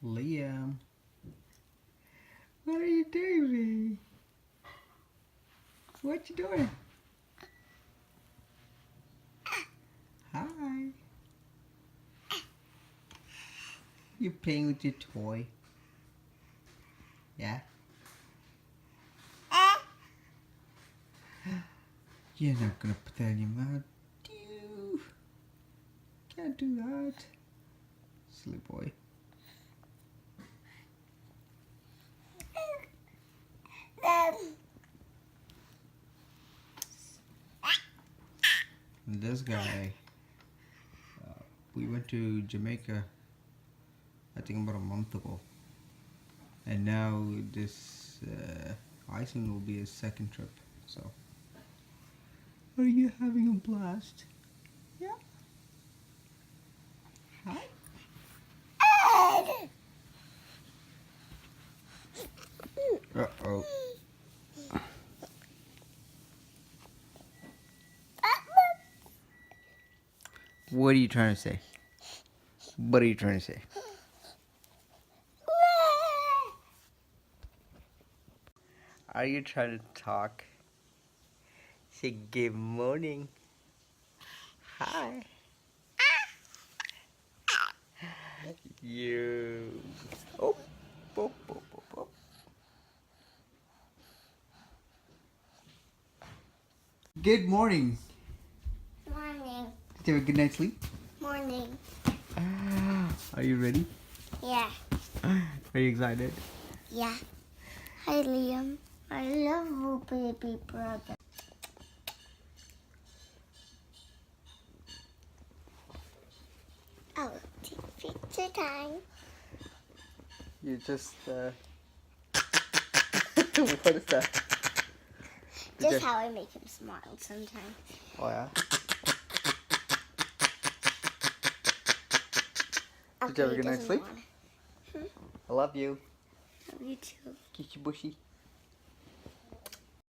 Liam, what are you doing, baby? What you doing? Hi. You playing with your toy? Yeah? You're not gonna put that in your mouth, you can't do that. Silly boy. And this guy, we went to Jamaica, I think about a month ago. And now this Iceland will be his second trip, so. Are you having a blast? Yeah. Hi. Uh-oh. What are you trying to say? What are you trying to say? Are you trying to talk? Say good morning. Hi. You. Oh. Oh, oh, oh, oh. Good morning. Morning. Did you have a good night's sleep? Morning. Are you ready? Yeah. Are you excited? Yeah. Hi, Liam. I love you, baby brother. Oh, take picture time. You just, what is that? Just how I make him smile sometimes. Oh, yeah? Okay, Did you have a good night's sleep? Hmm? I love you. Love you too. Kiss you bushy.